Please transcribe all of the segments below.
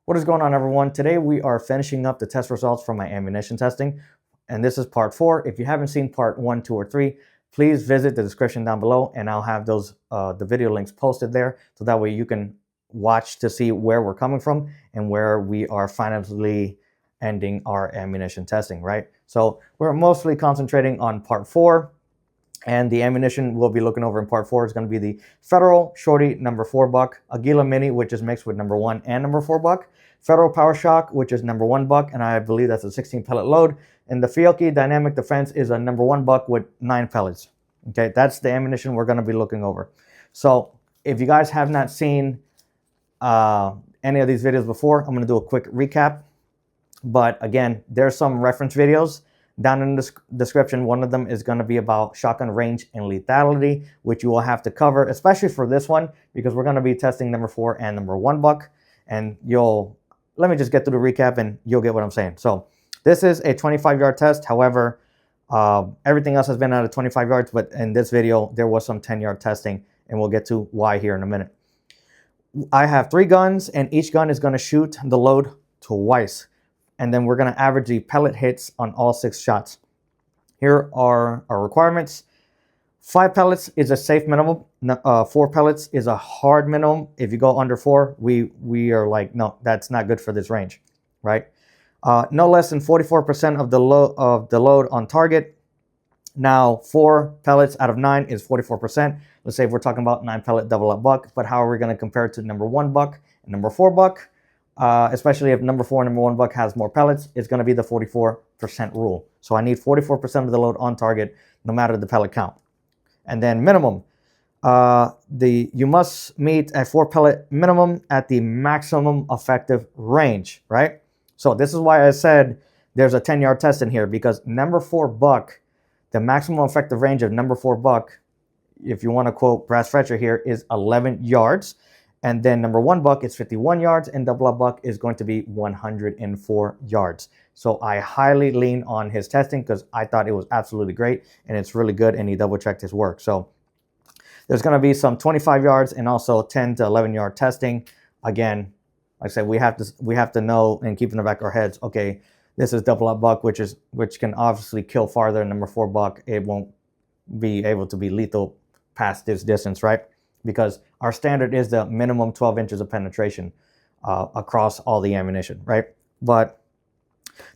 What is going on, everyone? Today we are finishing up the test results from my ammunition testing, and this is part 4. If you haven't seen part 1, 2, or 3, please visit the description down below, and I'll have those the video links posted there, so that way you can watch to see where we're coming from and where we are finally ending our ammunition testing, right? So we're mostly concentrating on part 4. And the ammunition we'll be looking over in part 4 is going to be the Federal Shorty number 4 buck, Aguila Mini, which is mixed with number 1 and number 4 buck, Federal Powershok, which is number 1 buck, and I believe that's a 16 pellet load. And the Fiocchi Dynamic Defense is a number 1 buck with 9 pellets. Okay, that's the ammunition we're going to be looking over. So if you guys have not seen any of these videos before, I'm going to do a quick recap. But again, there's some reference videos down in the description. One of them is going to be about shotgun range and lethality, which you will have to cover, especially for this one, because we're going to be testing number 4 and number 1 buck. And let me just get through the recap and you'll get what I'm saying. So this is a 25-yard test. However, everything else has been out of 25 yards, but in this video, there was some 10-yard testing, and we'll get to why here in a minute. I have 3 guns, and each gun is going to shoot the load twice. And then we're going to average the pellet hits on all 6 shots. Here are our requirements. 5 pellets is a safe minimum. 4 pellets is a hard minimum. If you go under 4, we are like, no, that's not good for this range, right? No less than 44% of the load on target. Now, 4 pellets out of 9 is 44%. Let's say if we're talking about 9 pellet double up buck, but how are we going to compare it to number 1 buck and number 4 buck? Especially if number 4 and number 1 buck has more pellets, it's going to be the 44% rule. So I need 44% of the load on target, no matter the pellet count. And then minimum, you must meet a 4 pellet minimum at the maximum effective range, right? So this is why I said there's a 10-yard test in here, because number 4 buck, the maximum effective range of number 4 buck, if you want to quote Brass Fletcher here, is 11 yards. And then number 1 buck is 51 yards, and double up buck is going to be 104 yards. So I highly lean on his testing because I thought it was absolutely great, and it's really good, and he double checked his work. So there's going to be some 25 yards and also 10 to 11 yard testing. Again, like I said, we have to know and keep in the back of our heads, okay, this is double up buck, which can obviously kill farther than number 4 buck. It won't be able to be lethal past this distance, right? Because our standard is the minimum 12 inches of penetration across all the ammunition, right? But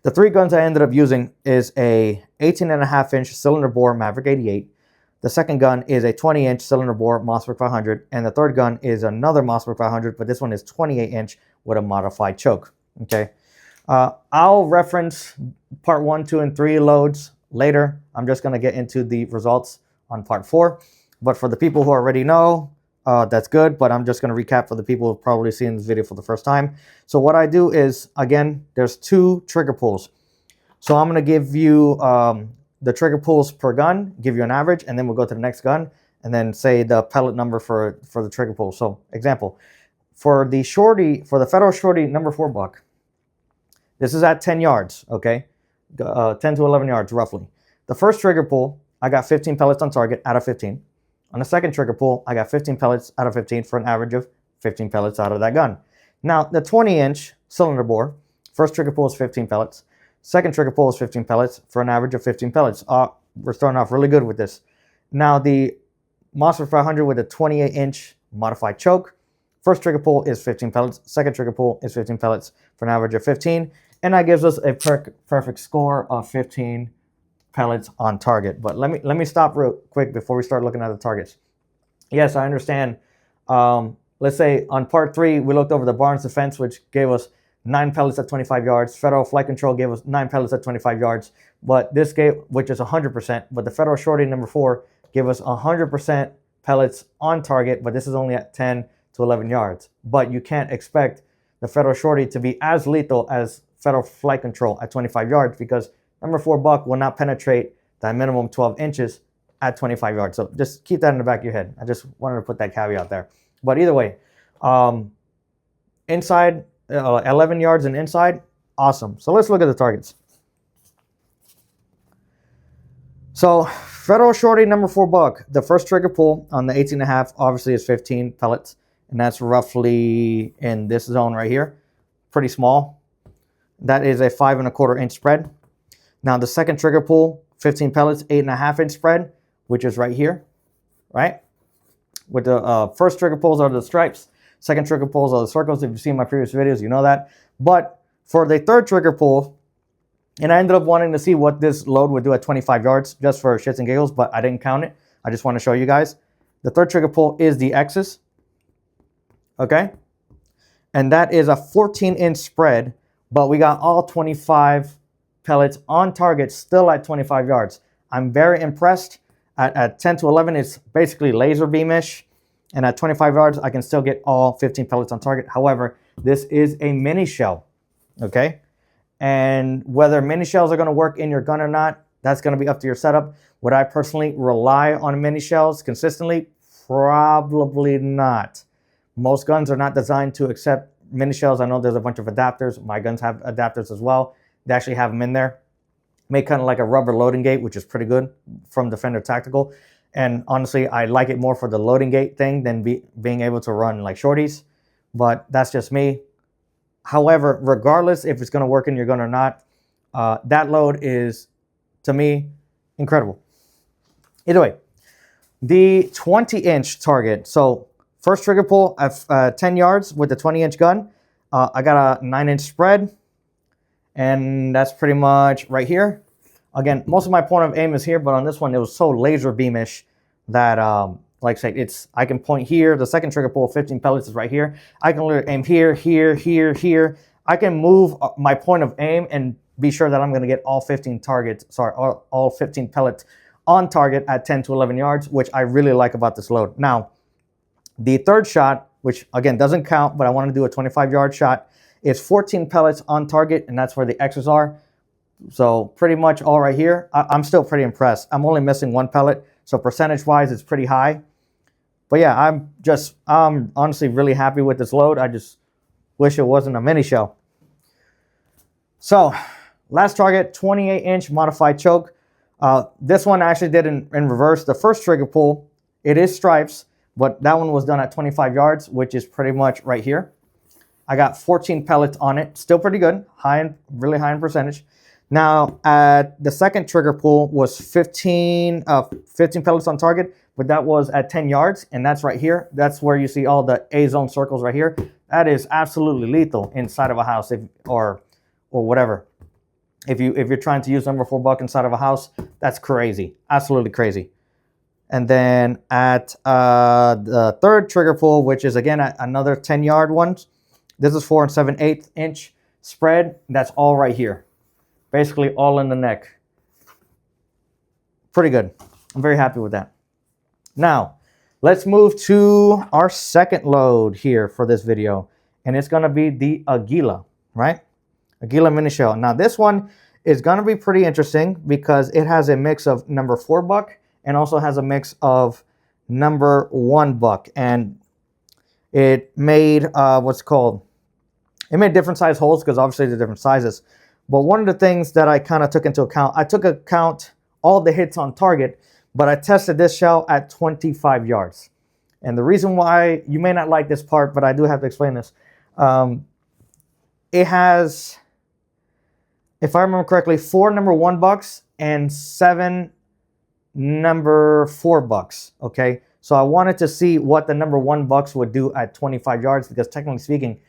the 3 guns I ended up using is a 18.5-inch cylinder bore Maverick 88. The second gun is a 20-inch cylinder bore Mossberg 500. And the third gun is another Mossberg 500, but this one is 28-inch with a modified choke, okay? I'll reference part 1, 2, and 3 loads later. I'm just going to get into the results on part 4. But for the people who already know, that's good. But I'm just going to recap for the people who have probably seen this video for the first time. So what I do is, again, there's 2 trigger pulls. So I'm going to give you the trigger pulls per gun, give you an average, and then we'll go to the next gun, and then say the pellet number for the trigger pull. So example, for the Federal Shorty number 4 buck, this is at 10 yards, okay? 10 to 11 yards, roughly. The first trigger pull, I got 15 pellets on target out of 15. On the second trigger pull, I got 15 pellets out of 15 for an average of 15 pellets out of that gun. Now, the 20-inch cylinder bore, first trigger pull is 15 pellets. Second trigger pull is 15 pellets for an average of 15 pellets. We're starting off really good with this. Now, the Mossberg 500 with a 28-inch modified choke, first trigger pull is 15 pellets. Second trigger pull is 15 pellets for an average of 15. And that gives us a perfect score of 15 pellets on target. But let me stop real quick before we start looking at the targets. Yes, I understand. Let's say on part 3, we looked over the Barnes Defense, which gave us 9 pellets at 25 yards. Federal Flight Control gave us 9 pellets at 25 yards. But this gave, which is 100%, but the Federal Shorty number 4 gave us 100% pellets on target, but this is only at 10 to 11 yards. But you can't expect the Federal Shorty to be as lethal as Federal Flight Control at 25 yards, because number 4 buck will not penetrate that minimum 12 inches at 25 yards. So just keep that in the back of your head. I just wanted to put that caveat there. But either way, inside, 11 yards and inside, awesome. So let's look at the targets. So Federal Shorty number 4 buck, the first trigger pull on the 18.5 obviously is 15 pellets. And that's roughly in this zone right here. pretty small. That is a 5¼ inch spread. Now the second trigger pull, 15 pellets, 8½ inch spread, which is right here, right? With the first trigger pulls are the stripes, second trigger pulls are the circles. If you've seen my previous videos, you know that. But for the third trigger pull, and I ended up wanting to see what this load would do at 25 yards, just for shits and giggles, but I didn't count it. I just want to show you guys. The third trigger pull is the X's, okay? And that is a 14-inch spread, but we got all 25 pellets on target, still at 25 yards. I'm very impressed. At 10 to 11, it's basically laser beam-ish. And at 25 yards, I can still get all 15 pellets on target. However, this is a mini shell, okay? And whether mini shells are going to work in your gun or not, that's going to be up to your setup. Would I personally rely on mini shells consistently? Probably not. Most guns are not designed to accept mini shells. I know there's a bunch of adapters. My guns have adapters as well. They actually have them in there. Make kind of like a rubber loading gate, which is pretty good from Defender Tactical. And honestly, I like it more for the loading gate thing than being able to run like shorties. But that's just me. However, regardless if it's going to work in your gun or not, that load is, to me, incredible. Either way, the 20-inch target. So first trigger pull at 10 yards with the 20-inch gun. I got a 9-inch spread. And that's pretty much right here. Again, most of my point of aim is here, but on this one, it was so laser beamish that, like I say, I can point here. The second trigger pull, 15 pellets is right here. I can literally aim here, here, here, here. I can move my point of aim and be sure that I'm going to get all 15 targets, sorry, all 15 pellets on target at 10 to 11 yards, which I really like about this load. Now, the third shot, which again doesn't count, but I want to do a 25-yard shot, is 14 pellets on target, and that's where the X's are. So pretty much all right here. I'm still pretty impressed. I'm only missing 1 pellet, so percentage-wise, it's pretty high. But yeah, I'm honestly really happy with this load. I just wish it wasn't a mini shell. So last target, 28-inch modified choke. This one I actually did in reverse. The first trigger pull, it is stripes, but that one was done at 25 yards, which is pretty much right here. I got 14 pellets on it. Still pretty good. Really high in percentage. Now, at the second trigger pull was 15 pellets on target, but that was at 10 yards, and that's right here. That's where you see all the A-zone circles right here. That is absolutely lethal inside of a house or whatever. If you're trying to use number 4 buck inside of a house, that's crazy. Absolutely crazy. And then at the third trigger pull, which is again at another 10-yard one, this is 4 7/8 inch spread. That's all right here. Basically all in the neck. Pretty good. I'm very happy with that. Now, let's move to our second load here for this video. And it's going to be the Aguila, right? Aguila mini shell. Now, this one is going to be pretty interesting because it has a mix of number 4 buck and also has a mix of number 1 buck. And it made it made different size holes because obviously they're different sizes. But one of the things that I kind of took into account, I took account all the hits on target, but I tested this shell at 25 yards. And the reason why, you may not like this part, but I do have to explain this. It has, if I remember correctly, 4 number 1 bucks and 7 number 4 bucks, okay? So I wanted to see what the number 1 bucks would do at 25 yards because technically speaking,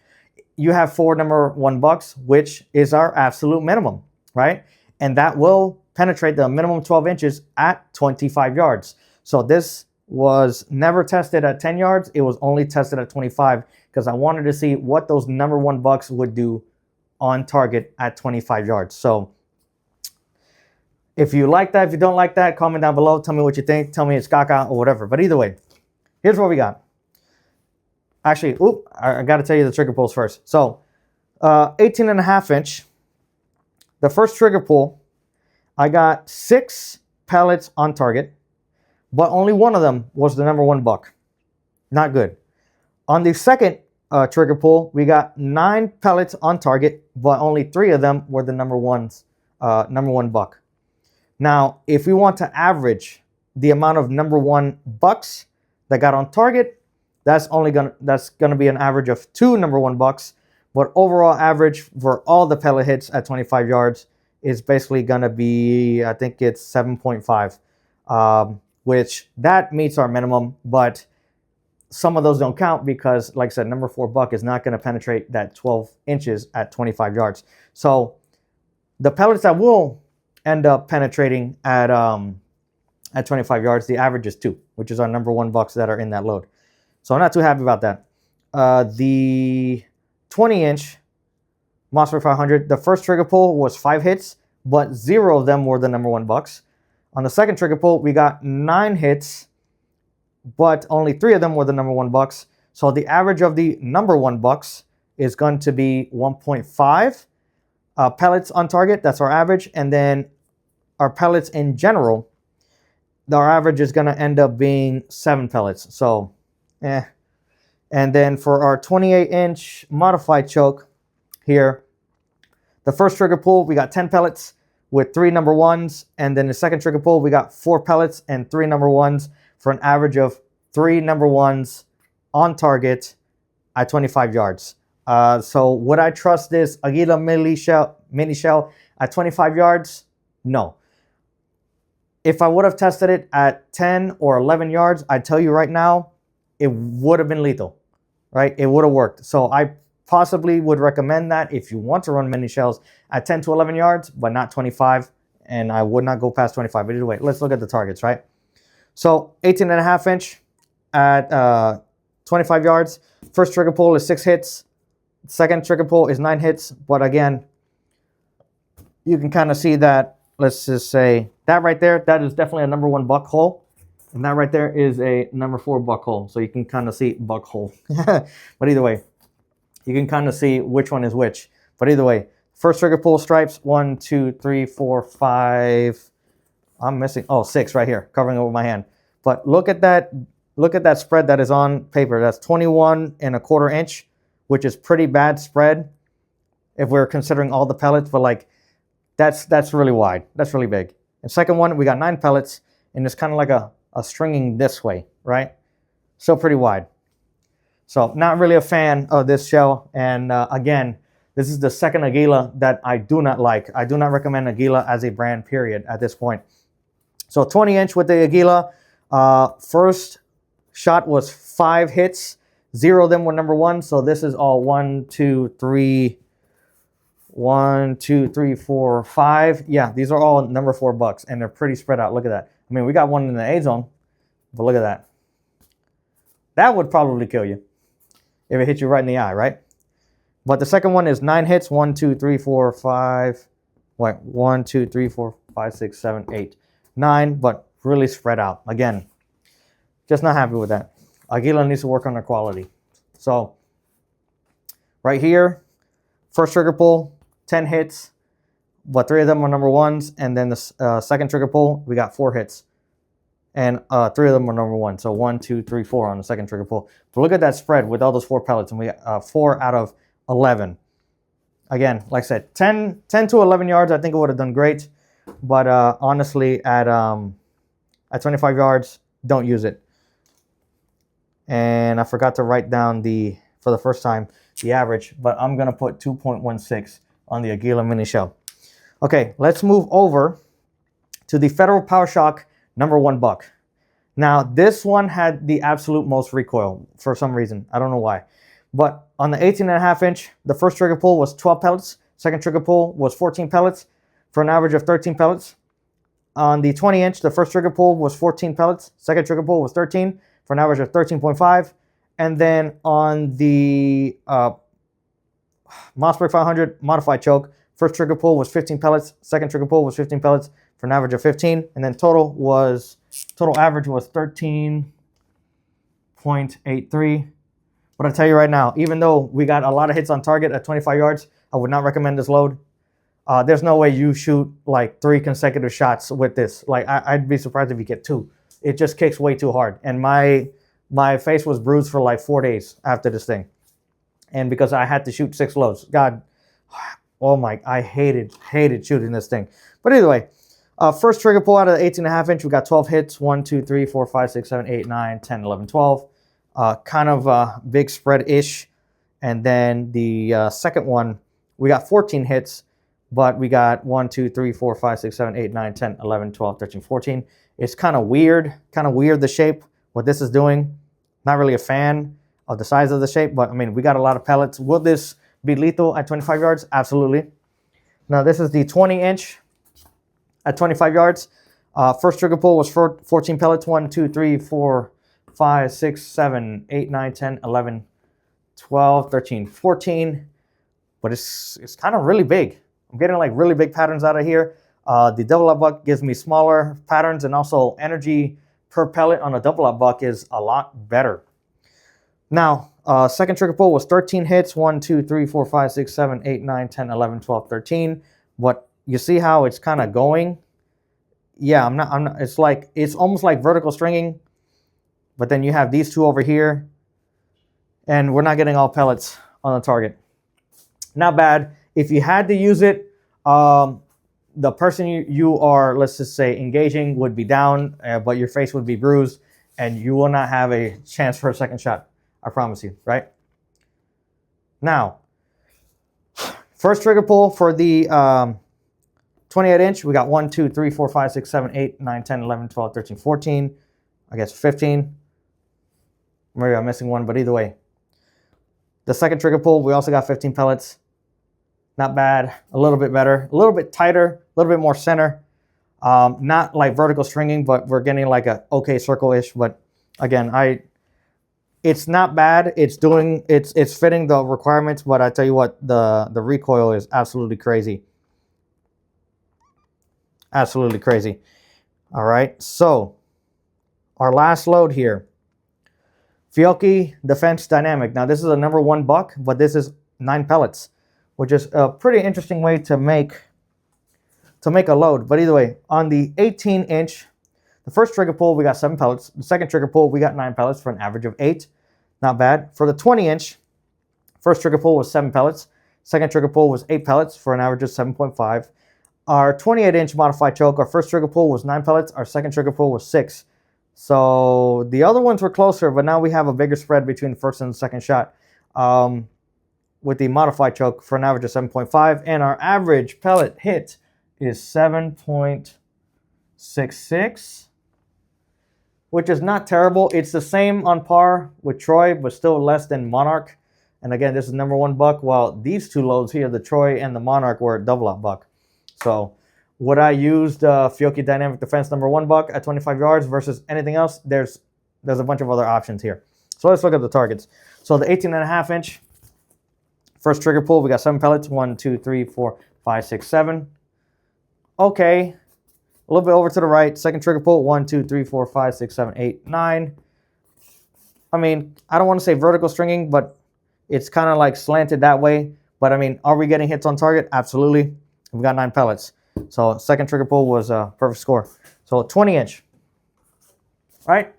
you have 4 number 1 bucks, which is our absolute minimum, right? And that will penetrate the minimum 12 inches at 25 yards. So this was never tested at 10 yards. It was only tested at 25 because I wanted to see what those number 1 bucks would do on target at 25 yards. So if you like that, if you don't like that, comment down below. Tell me what you think. Tell me it's caca or whatever. But either way, here's what we got. Actually, I got to tell you the trigger pulls first. So 18.5 inch. The first trigger pull, I got 6 pellets on target, but only one of them was the number 1 buck. Not good. On the second trigger pull, we got 9 pellets on target, but only 3 of them were the number 1 buck. Now, if we want to average the amount of number 1 bucks that got on target, that's gonna be an average of 2 number 1 bucks, But overall average for all the pellet hits at 25 yards is basically going to be, I think it's 7.5, which that meets our minimum, but some of those don't count because, like I said, number 4 buck is not going to penetrate that 12 inches at 25 yards. So the pellets that will end up penetrating at 25 yards, the average is 2, which is our number 1 bucks that are in that load. So I'm not too happy about that. The 20-inch Mossberg 500, the first trigger pull was 5 hits, but 0 of them were the number 1 bucks. On the second trigger pull, we got 9 hits, but only 3 of them were the number 1 bucks. So the average of the number 1 bucks is going to be 1.5 pellets on target. That's our average. And then our pellets in general, our average is going to end up being 7 pellets. So, And then for our 28-inch modified choke here, the first trigger pull, we got 10 pellets with 3 number 1s. And then the second trigger pull, we got 4 pellets and 3 number 1s for an average of 3 number 1s on target at 25 yards. So would I trust this Aguila mini shell at 25 yards? No. If I would have tested it at 10 or 11 yards, I tell you right now, it would have been lethal, right? It would have worked. So I possibly would recommend that if you want to run mini shells at 10 to 11 yards, but not 25. And I would not go past 25. But either way, let's look at the targets, right? So 18.5 inch at 25 yards. First trigger pull is 6 hits. Second trigger pull is 9 hits. But again, you can kind of see that, let's just say, that right there, that is definitely a number 1 buck hole. And that right there is a number 4 buck hole. So you can kind of see buck hole. But either way, you can kind of see which one is which. But either way, first trigger pull stripes, 1, 2, 3, 4, 5. I'm missing, 6 right here, covering over my hand. But look at that spread that is on paper. That's 21.25 inch, which is pretty bad spread if we're considering all the pellets. But like, that's really wide. That's really big. And second one, we got 9 pellets, and it's kind of like a stringing this way, right? Still pretty wide. So not really a fan of this shell. And again, this is the second Aguila that I do not like. I do not recommend Aguila as a brand, period, at this point. So 20 inch with the Aguila. First shot was 5 hits. 0 of them were number 1. So this is all 1, 2, 3, 4, 5. Yeah, these are all number 4 bucks, and they're pretty spread out. Look at that. I mean, we got one in the A zone, but look at that. That would probably kill you if it hit you right in the eye, right? But the second one is 9 hits. 1, 2, 3, 4, 5. Wait, 1, 2, 3, 4, 5, 6, 7, 8, 9, but really spread out. Again, just not happy with that. Aguila needs to work on their quality. So right here, first trigger pull, 10 hits, but 3 of them are number 1s. And then the second trigger pull, we got 4 hits. And 3 of them are number 1. So 1, 2, 3, 4 on the second trigger pull. But look at that spread with all those 4 pellets. And we got 4 out of 11. Again, like I said, 10 to 11 yards, I think it would have done great. But honestly, at 25 yards, don't use it. And I forgot to write down for the first time, the average. But I'm going to put 2.16 on the Aguila mini shell. Okay, let's move over to the Federal Powershok number 1 buck. Now, this one had the absolute most recoil for some reason. I don't know why. But on the 18.5 inch, the first trigger pull was 12 pellets. Second trigger pull was 14 pellets for an average of 13 pellets. On the 20 inch, the first trigger pull was 14 pellets. Second trigger pull was 13 for an average of 13.5. And then on the Mossberg 500 modified choke, first trigger pull was 15 pellets. Second trigger pull was 15 pellets for an average of 15. And then total average was 13.83. But I'll tell you right now, even though we got a lot of hits on target at 25 yards, I would not recommend this load. There's no way you shoot like 3 consecutive shots with this. Like I'd be surprised if you get 2. It just kicks way too hard. And my face was bruised for like 4 days after this thing. And because I had to shoot 6 loads. God, oh my, I hated shooting this thing. But either way, first trigger pull out of the 18.5 inch, we got 12 hits. 1, 2, 3, 4, 5, 6, 7, 8, 9, 10, 11, 12. Kind of big spread-ish. And then the second one, we got 14 hits, but we got 1, 2, 3, 4, 5, 6, 7, 8, 9, 10, 11, 12, 13, 14. It's kind of weird, the shape, what this is doing. Not really a fan of the size of the shape, but I mean, we got a lot of pellets. Will this be lethal at 25 yards? Absolutely. Now, this is the 20-inch at 25 yards. First trigger pull was 14 pellets. 1, 2, 3, 4, 5, 6, 7, 8, 9, 10, 11, 12, 13, 14. But it's kind of really big. I'm getting like really big patterns out of here. The double up buck gives me smaller patterns, and also energy per pellet on a double up buck is a lot better. Now, second trigger pull was 13 hits. 1, 2, 3, 4, 5, 6, 7, 8, 9, 10, 11, 12, 13. But you see how it's kind of going? Yeah, I'm not, it's almost like vertical stringing. But then you have these two over here. And we're not getting all pellets on the target. Not bad. If you had to use it, the person you are, let's just say, engaging would be down, but your face would be bruised, and you will not have a chance for a second shot. I promise you, right? Now, first trigger pull for the 28-inch, we got 1, 2, 3, 4, 5, 6, 7, 8, 9, 10, 11, 12, 13, 14. I guess 15. Maybe I'm missing one, but either way. The second trigger pull, we also got 15 pellets. Not bad. A little bit better. A little bit tighter. A little bit more center. Not like vertical stringing, but we're getting like a okay circle-ish. But again, it's not bad. It's fitting the requirements. But I tell you what, the recoil is absolutely crazy. Absolutely crazy. All right. So our last load here. Fiocchi Dynamic. Now, this is a #1 buck, but this is 9 pellets, which is a pretty interesting way to make a load. But either way, on the 18-inch, the first trigger pull, we got 7 pellets. The second trigger pull, we got 9 pellets for an average of 8. Not bad. For the 20-inch, first trigger pull was 7 pellets. Second trigger pull was 8 pellets for an average of 7.5. Our 28-inch modified choke, our first trigger pull was 9 pellets. Our second trigger pull was 6. So the other ones were closer, but now we have a bigger spread between the first and the second shot with the modified choke for an average of 7.5. And our average pellet hit is 7.66, which is not terrible. It's the same on par with Troy, but still less than Monarch. And again, this is #1 buck, while these two loads here, the Troy and the Monarch, were double up buck. So would I use the Fiocchi Dynamic Defense #1 buck at 25 yards versus anything else? There's a bunch of other options here. So let's look at the targets. So the 18.5-inch, first trigger pull, we got 7 pellets. 1, 2, 3, 4, 5, 6, 7. Okay. A little bit over to the right. Second trigger pull, 1, 2, 3, 4, 5, 6, 7, 8, 9. I mean, I don't want to say vertical stringing, but it's kind of like slanted that way. But I mean, are we getting hits on target? Absolutely. We got 9 pellets. So second trigger pull was a perfect score. So 20-inch. All right.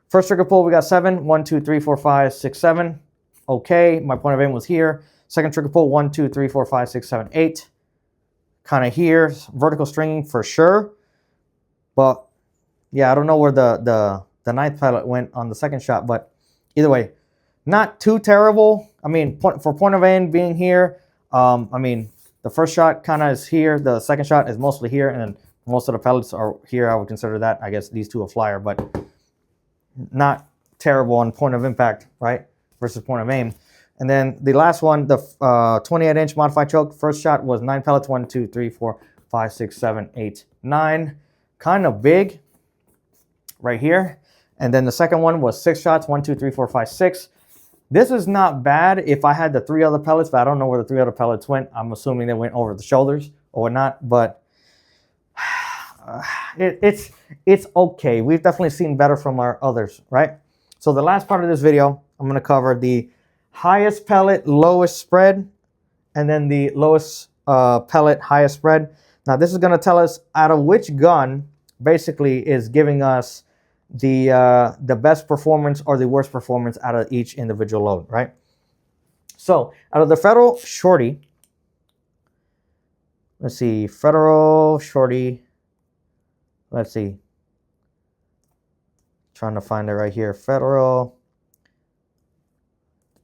First trigger pull, we got 7. 1, 2, 3, 4, 5, 6, 7. Okay. My point of aim was here. Second trigger pull, 1, 2, 3, 4, 5, 6, 7, 8. Kind of here. Vertical stringing for sure. But yeah, I don't know where the ninth pellet went on the second shot. But either way, not too terrible. I mean, for point of aim being here, I mean, the first shot kind of is here. The second shot is mostly here. And then most of the pellets are here. I would consider that. I guess these two a flyer. But not terrible on point of impact, right? Versus point of aim. And then the last one, the 28-inch modified choke. First shot was 9 pellets. 1, 2, 3, 4, 5, 6, 7, 8, 9. Kind of big right here. And then the second one was 6 shots. 1, 2, 3, 4, 5, 6. This is not bad if I had the 3 other pellets, but I don't know where the 3 other pellets went. I'm assuming they went over the shoulders or not, but it's okay. We've definitely seen better from our others, right? So the last part of this video, I'm going to cover the highest pellet, lowest spread, and then the lowest pellet, highest spread. Now, this is going to tell us out of which gun basically is giving us the best performance or the worst performance out of each individual load, right? So, out of the Federal Shorty, let's see, Federal Shorty, let's see, trying to find it right here, Federal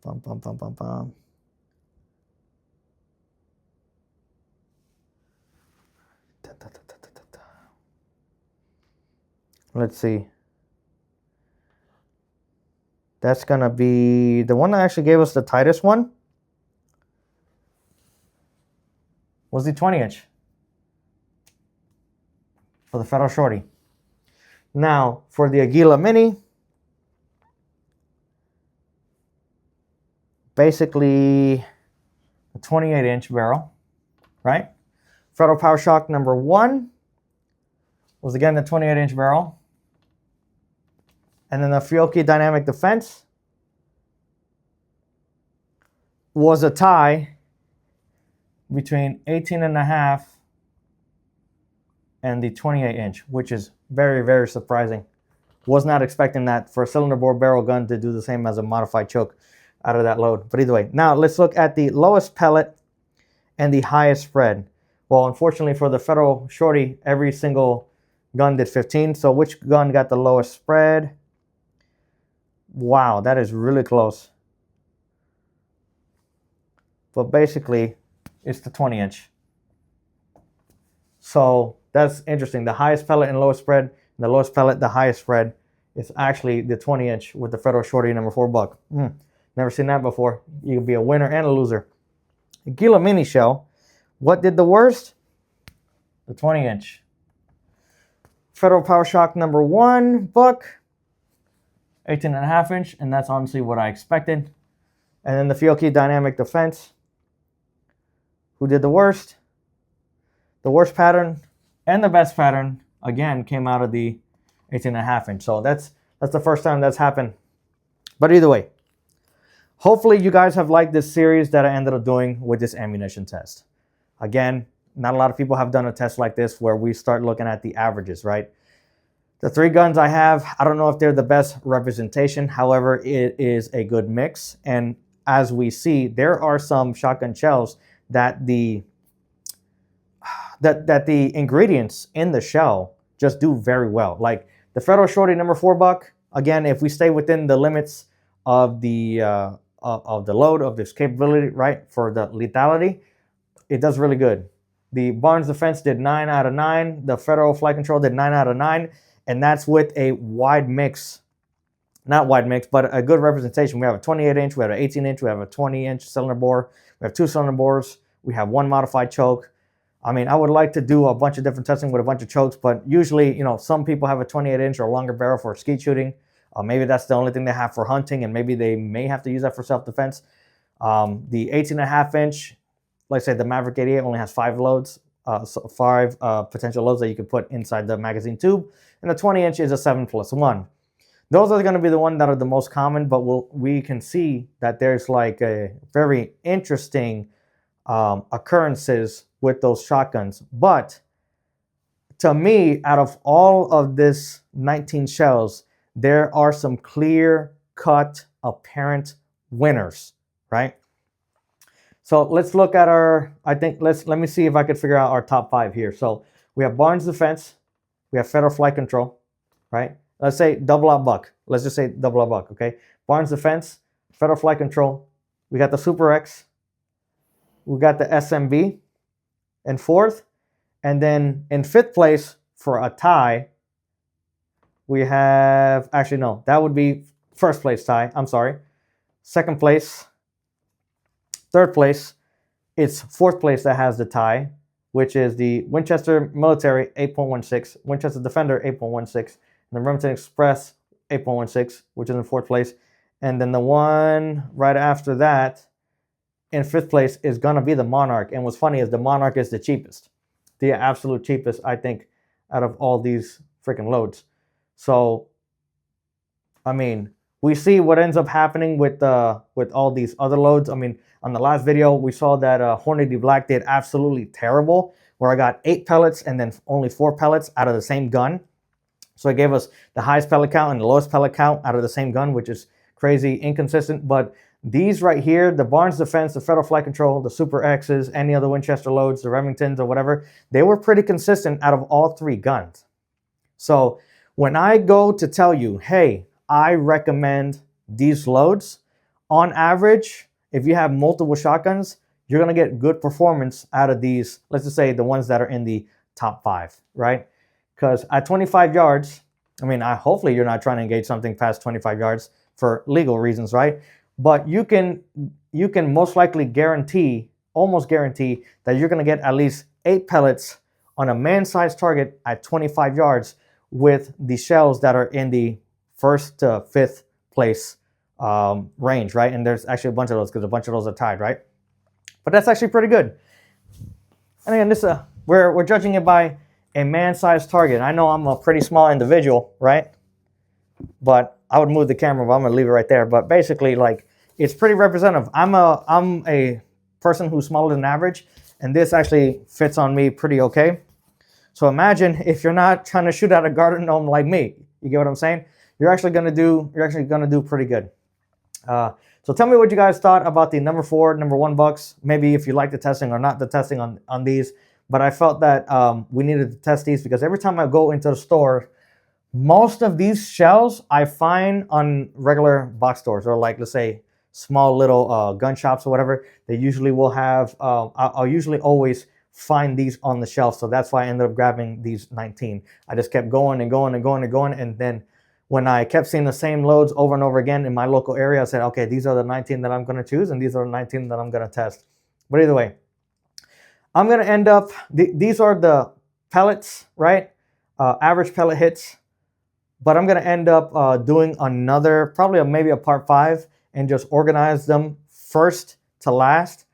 Bum, bum, bum, bum, bum. Let's see. That's going to be the one that actually gave us the tightest one was the 20-inch for the Federal Shorty. Now, for the Aguila Mini, basically a 28-inch barrel, right? Federal Powershok number 1 was again the 28-inch barrel. And then the Fiocchi Dynamic Defense was a tie between 18.5 and the 28-inch, which is very, very surprising. Was not expecting that for a cylinder bore barrel gun to do the same as a modified choke out of that load. But either way, now let's look at the lowest pellet and the highest spread. Well, unfortunately for the Federal Shorty, every single gun did 15. So which gun got the lowest spread? Wow, that is really close. But basically, it's the 20-inch. So that's interesting. The highest pellet and lowest spread, and the lowest pellet, the highest spread, is actually the 20-inch with the Federal Shorty number 4 buck. Never seen that before. You can be a winner and a loser. Aguila Mini Shell. What did the worst? The 20-inch. Federal Powershok number 1 buck. 18.5-inch, and that's honestly what I expected. And then the Fiocchi Dynamic Defense. Who did the worst? The worst pattern and the best pattern, again, came out of the 18.5-inch. So that's the first time that's happened. But either way, hopefully you guys have liked this series that I ended up doing with this ammunition test. Again, not a lot of people have done a test like this where we start looking at the averages, right? The 3 guns I have, I don't know if they're the best representation. However, it is a good mix. And as we see, there are some shotgun shells that the ingredients in the shell just do very well. Like the Federal Shorty number 4 buck. Again, if we stay within the limits of the load of this capability, right, for the lethality, it does really good. The Barnes Defense did 9 out of 9. The Federal Flight Control did 9 out of 9. And that's with a wide mix, not wide mix, but a good representation. We have a 28-inch, we have an 18-inch, we have a 20-inch cylinder bore, we have 2 cylinder bores, we have 1 modified choke. I mean, I would like to do a bunch of different testing with a bunch of chokes, but usually, some people have a 28-inch or longer barrel for skeet shooting. Maybe that's the only thing they have for hunting, and maybe they may have to use that for self-defense. The 18.5-inch, like I said, the Maverick 88 only has 5 loads. 5 potential loads that you can put inside the magazine tube, and the 20-inch is a 7+1. Those are going to be the ones that are the most common, but we can see that there's like a very interesting occurrences with those shotguns. But to me, out of all of this 19 shells, there are some clear-cut, apparent winners, right? So let's look at let me see if I could figure out our top 5 here. So we have Barnes Defense, we have Federal Flight Control, right? Let's say double out buck. Let's just say double out buck, okay? Barnes Defense, Federal Flight Control, we got the Super X, we got the SMB in 4th, and then in 5th place for a tie, we have, actually no, that would be 1st place tie, I'm sorry. 2nd place, 3rd place, it's 4th place that has the tie, which is the Winchester Military 8.16, Winchester Defender 8.16, and the Remington Express 8.16, which is in 4th place. And then the one right after that in 5th place is going to be the Monarch. And what's funny is the Monarch is the cheapest, the absolute cheapest, I think, out of all these freaking loads. So, I mean, we see what ends up happening with all these other loads. I mean, on the last video, we saw that Hornady Black did absolutely terrible, where I got 8 pellets and then only 4 pellets out of the same gun. So it gave us the highest pellet count and the lowest pellet count out of the same gun, which is crazy inconsistent. But these right here, the Barnes Defense, the Federal Flight Control, the Super X's, any other Winchester loads, the Remingtons or whatever, they were pretty consistent out of all 3 guns. So when I go to tell you, hey, I recommend these loads, on average, if you have multiple shotguns, you're going to get good performance out of these. Let's just say the ones that are in the top 5, right? Because at 25 yards, I mean, hopefully you're not trying to engage something past 25 yards for legal reasons, right? But you can most likely almost guarantee that you're going to get at least 8 pellets on a man-sized target at 25 yards with the shells that are in the 1st to 5th place range, right? And there's actually a bunch of those because a bunch of those are tied, right? But that's actually pretty good. And again, this we're judging it by a man-sized target. I know I'm a pretty small individual, right? But I would move the camera, but I'm gonna leave it right there. But basically, like, it's pretty representative. I'm a person who's smaller than average, and this actually fits on me pretty okay. So imagine if you're not trying to shoot at a garden gnome like me. You get what I'm saying? You're actually gonna do pretty good. So tell me what you guys thought about the number 4, number 1 bucks. Maybe if you like the testing or not the testing on these. But I felt that we needed to test these because every time I go into the store, most of these shells I find on regular box stores or, like, let's say small little gun shops or whatever. They usually will have, I'll usually always find these on the shelf. So that's why I ended up grabbing these 19. I just kept going and going and going and going. And then when I kept seeing the same loads over and over again in my local area, I said, okay, these are the 19 that I'm going to choose and these are the 19 that I'm going to test. But either way, I'm going to end up, these are the pellets, right? Average pellet hits. But I'm going to end up doing another, probably maybe a part 5, and just organize them first to last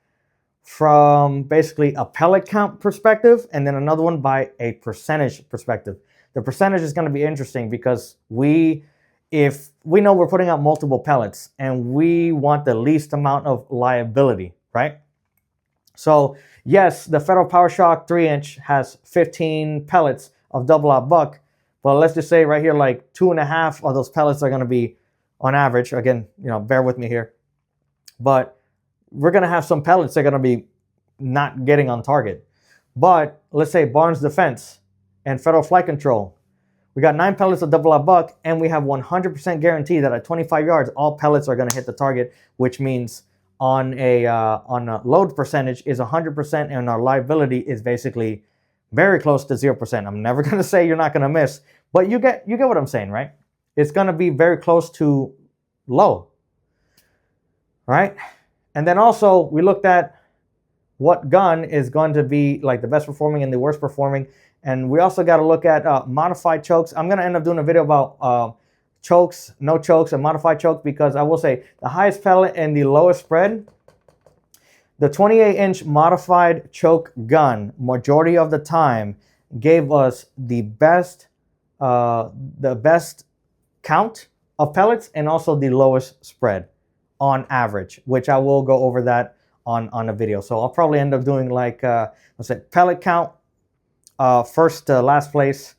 from basically a pellet count perspective, and then another one by a percentage perspective. The percentage is going to be interesting because if we know we're putting out multiple pellets and we want the least amount of liability, right? So yes, the Federal Powershok 3-inch has 15 pellets of double-aught buck, but let's just say right here, like 2.5 of those pellets are going to be on average. Again, bear with me here. But we're going to have some pellets that are going to be not getting on target. But let's say Barnes Defense and Federal Flight Control, we got 9 pellets of double-aught buck, and we have 100% guarantee that at 25 yards, all pellets are going to hit the target, which means on a load percentage is 100%, and our liability is basically very close to 0%. I'm never going to say you're not going to miss, but you get what I'm saying, right? It's going to be very close to low, right? And then also we looked at what gun is going to be like the best performing and the worst performing. And we also got to look at modified chokes. I'm going to end up doing a video about chokes, no chokes, and modified chokes, because I will say the highest pellet and the lowest spread, the 28-inch modified choke gun, majority of the time, gave us the best count of pellets and also the lowest spread on average, which I will go over that on a video. So I'll probably end up doing like, let's say pellet count, first to last place,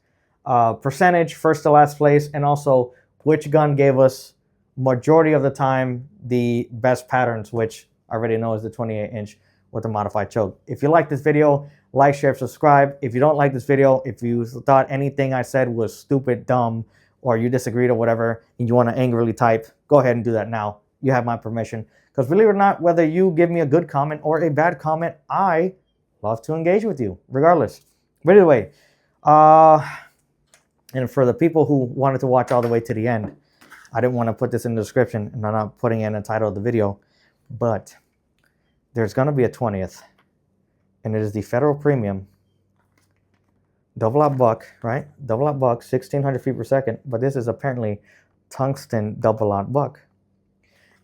percentage, first to last place, and also which gun gave us majority of the time the best patterns, which I already know is the 28-inch with a modified choke. If you like this video, like, share, subscribe. If you don't like this video, if you thought anything I said was stupid, dumb, or you disagreed or whatever, and you want to angrily type, go ahead and do that now. You have my permission. Because believe it or not, whether you give me a good comment or a bad comment, I love to engage with you, regardless. But anyway, and for the people who wanted to watch all the way to the end, I didn't want to put this in the description, and I'm not putting it in the title of the video, but there's going to be a 20th, and it is the Federal Premium double-aught buck, right? Double-aught buck, 1,600 feet per second, but this is apparently tungsten double-aught buck,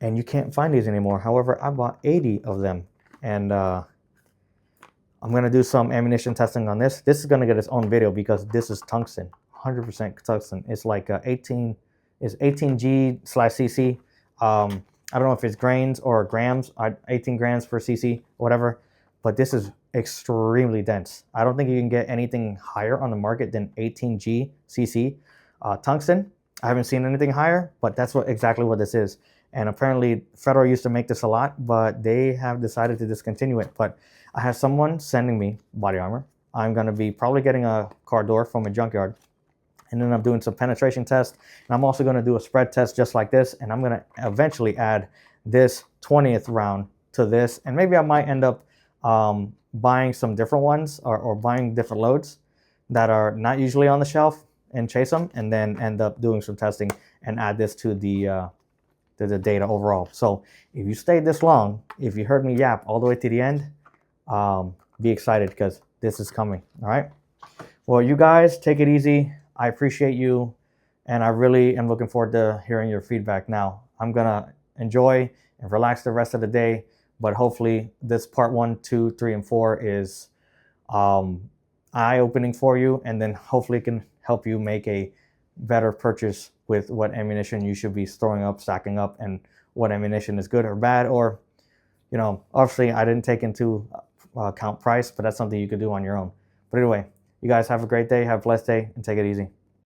and you can't find these anymore. However, I bought 80 of them, and I'm going to do some ammunition testing on this. This is going to get its own video because this is tungsten, 100% tungsten. It's like 18G/cc. I don't know if it's grains or grams, 18 grams per cc, whatever, but this is extremely dense. I don't think you can get anything higher on the market than 18G/cc tungsten. I haven't seen anything higher, but that's exactly what this is. And apparently Federal used to make this a lot, but they have decided to discontinue it. But I have someone sending me body armor. I'm going to be probably getting a car door from a junkyard. And then I'm doing some penetration tests. And I'm also going to do a spread test just like this. And I'm going to eventually add this 20th round to this, and maybe I might end up buying some different ones, or buying different loads that are not usually on the shelf and chase them, and then end up doing some testing and add this to the data overall. So if you stayed this long, if you heard me yap all the way to the end, be excited because this is coming. All right. Well, you guys take it easy. I appreciate you, and I really am looking forward to hearing your feedback. Now, I'm gonna enjoy and relax the rest of the day, but hopefully this part 1, 2, 3, and 4 is eye-opening for you, and then hopefully it can help you make a better purchase with what ammunition you should be storing up, stacking up, and what ammunition is good or bad. Or, you know, obviously I didn't take into account price, but that's something you could do on your own. But anyway, you guys have a great day, have a blessed day, and take it easy.